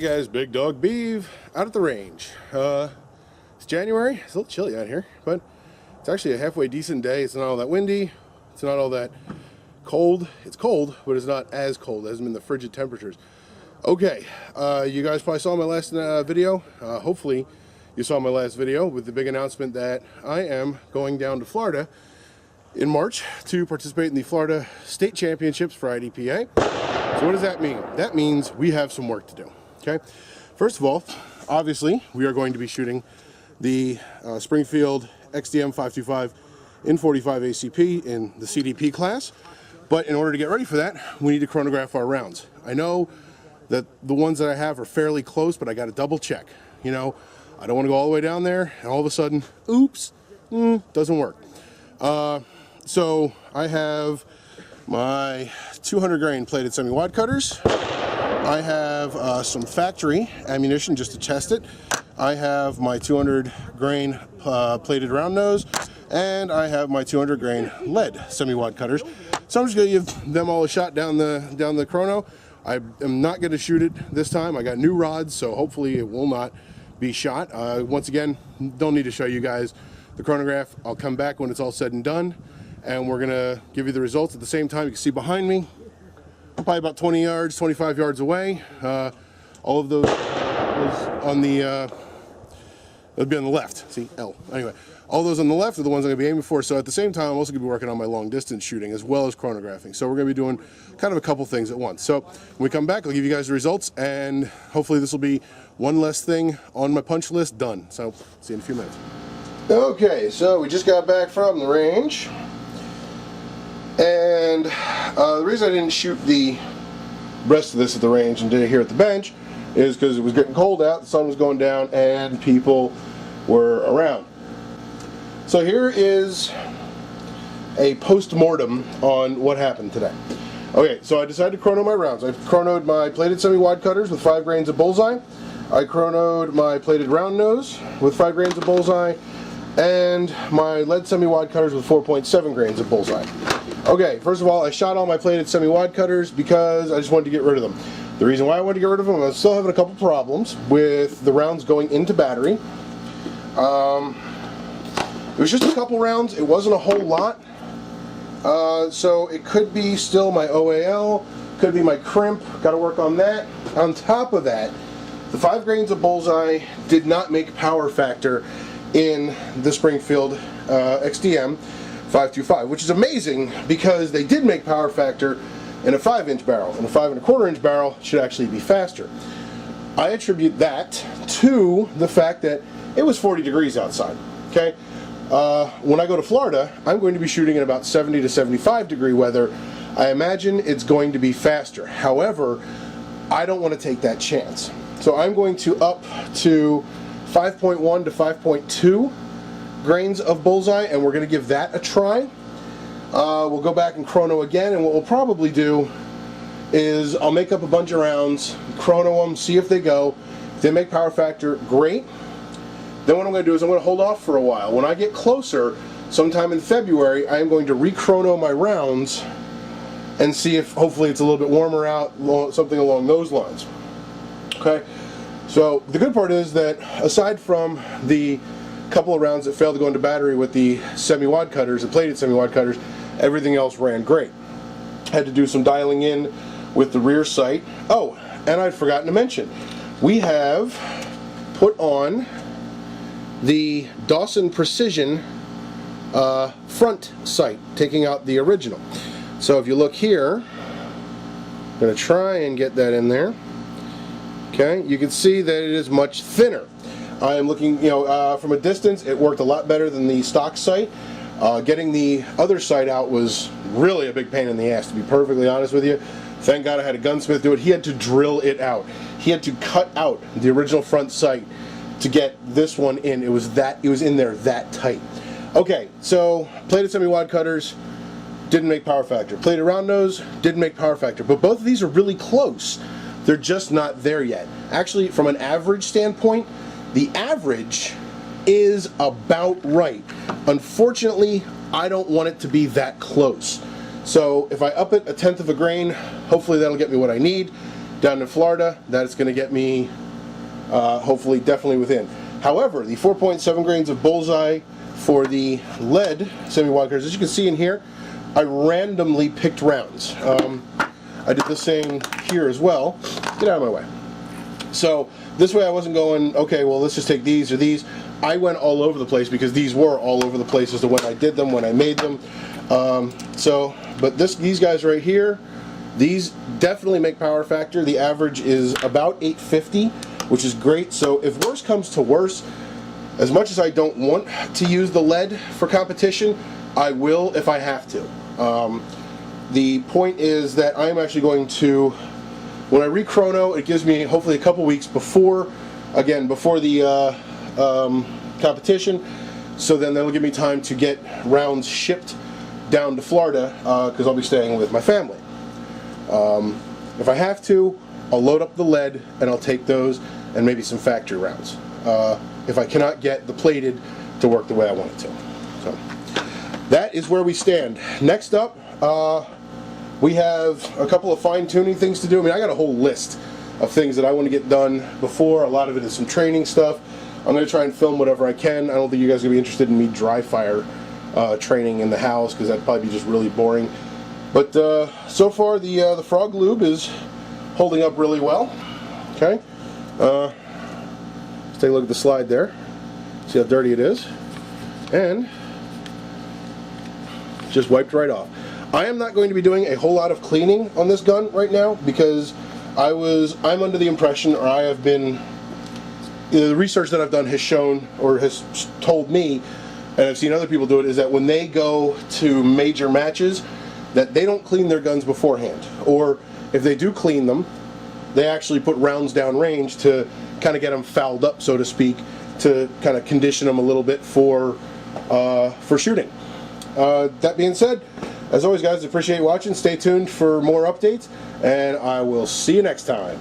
Hey guys, Big Dog Beeve out at the range. It's January. It's a little chilly out here, but it's actually a halfway decent day. It's not all that windy. It's not all that cold. It's cold, but it's not as cold. It hasn't been the frigid temperatures. Okay, you guys probably saw my last video. Hopefully you saw my last video with the big announcement that I am going down to Florida in March to participate in the Florida State Championships for IDPA. So what does that mean? That means we have some work to do. Okay, first of all, obviously we are going to be shooting the Springfield XDM 525 in 45 ACP in the CDP class, but in order to get ready for that, we need to chronograph our rounds. I know that the ones that I have are fairly close, but I got to double check. You know, I don't want to go all the way down there and all of a sudden, oops, doesn't work. So I have my 200 grain plated semi-wad cutters. I have some factory ammunition just to test it. I have my 200 grain plated round nose, and I have my 200 grain lead semi-wad cutters. So I'm just going to give them all a shot down the chrono. I am not going to shoot it this time. I got new rods, so hopefully it will not be shot. Once again, don't need to show you guys the chronograph. I'll come back when it's all said and done, and we're going to give you the results. At the same time, you can see behind me, probably about 20 yards, 25 yards away. All of those on the, it'll be on the left. See, L. Anyway, all those on the left are the ones I'm going to be aiming for. So at the same time, I'm also going to be working on my long distance shooting as well as chronographing. So we're going to be doing kind of a couple things at once. So when we come back, I'll give you guys the results, and hopefully this will be one less thing on my punch list done. So see you in a few minutes. Okay, so we just got back from the range. And the reason I didn't shoot the rest of this at the range and did it here at the bench is because it was getting cold out, the sun was going down, and people were around. So here is a post-mortem on what happened today. Okay, so I decided to chrono my rounds. I chronoed my plated semi-wad cutters with 5 grains of bullseye. I chronoed my plated round nose with 5 grains of bullseye, and my lead semi-wad cutters with 4.7 grains of bullseye. Okay, first of all, I shot all my plated semi-wad cutters because I just wanted to get rid of them. The reason why I wanted to get rid of them, I'm still having a couple problems with the rounds going into battery. It was just a couple rounds, it wasn't a whole lot. So it could be still my OAL, could be my crimp, got to work on that. On top of that, the 5 grains of bullseye did not make power factor in the Springfield XDM 525, which is amazing because they did make power factor in a 5-inch barrel, and a 5 1/4 inch barrel should actually be faster. I attribute that to the fact that it was 40 degrees outside. Okay, when I go to Florida, I'm going to be shooting in about 70 to 75 degree weather. I imagine it's going to be faster. However, I don't want to take that chance, so I'm going to up to 5.1 to 5.2 grains of bullseye, and we're going to give that a try. We'll go back and chrono again, and what we'll probably do is I'll make up a bunch of rounds, chrono them, see if they go. If they make power factor, great. Then what I'm going to do is I'm going to hold off for a while. When I get closer, sometime in February, I am going to re-chrono my rounds and see if hopefully it's a little bit warmer out, something along those lines. Okay? So the good part is that aside from the couple of rounds that failed to go into battery with the semi-wad cutters, the plated semi-wad cutters, everything else ran great. Had to do some dialing in with the rear sight. Oh, and I'd forgotten to mention, we have put on the Dawson Precision front sight, taking out the original. So if you look here, I'm going to try and get that in there. Okay, you can see that it is much thinner. I am looking, from a distance, it worked a lot better than the stock sight. Getting the other sight out was really a big pain in the ass, to be perfectly honest with you. Thank God I had a gunsmith do it. He had to drill it out. He had to cut out the original front sight to get this one in. It was in there that tight. Okay, so plated semi-wad cutters didn't make power factor. Plated round nose didn't make power factor. But both of these are really close. They're just not there yet. Actually, from an average standpoint, the average is about right. Unfortunately, I don't want it to be that close. So if I up it 1/10 of a grain, hopefully that'll get me what I need. down in Florida, that's going to get me hopefully definitely within. However, the 4.7 grains of bullseye for the lead semi-wide cards, as you can see in here, I randomly picked rounds. I did the same here as well. Get out of my way. So this way I wasn't going, okay, well, let's just take these or these. I went all over the place because these were all over the place as to when I did them, when I made them. But these guys right here, these definitely make power factor. The average is about 850, which is great. So if worse comes to worse, as much as I don't want to use the lead for competition, I will if I have to. The point is that I'm actually going to, when I re-chrono, it gives me hopefully a couple weeks before, again, before the competition, so then that'll give me time to get rounds shipped down to Florida, because I'll be staying with my family. If I have to, I'll load up the lead and I'll take those and maybe some factory rounds, if I cannot get the plated to work the way I want it to. So that is where we stand. Next up, we have a couple of fine-tuning things to do. I mean, I got a whole list of things that I want to get done before. A lot of it is some training stuff. I'm going to try and film whatever I can. I don't think you guys are going to be interested in me dry fire training in the house, because that'd probably be just really boring. But so far, the frog lube is holding up really well. Okay, let's take a look at the slide there. See how dirty it is, and just wiped right off. I am not going to be doing a whole lot of cleaning on this gun right now, because I'm under the impression, or I have been, the research that I've done has shown, or has told me, and I've seen other people do it, is that when they go to major matches, that they don't clean their guns beforehand. Or if they do clean them, they actually put rounds down range to kind of get them fouled up, so to speak, to kind of condition them a little bit for shooting. That being said, as always, guys, appreciate watching. Stay tuned for more updates, and I will see you next time.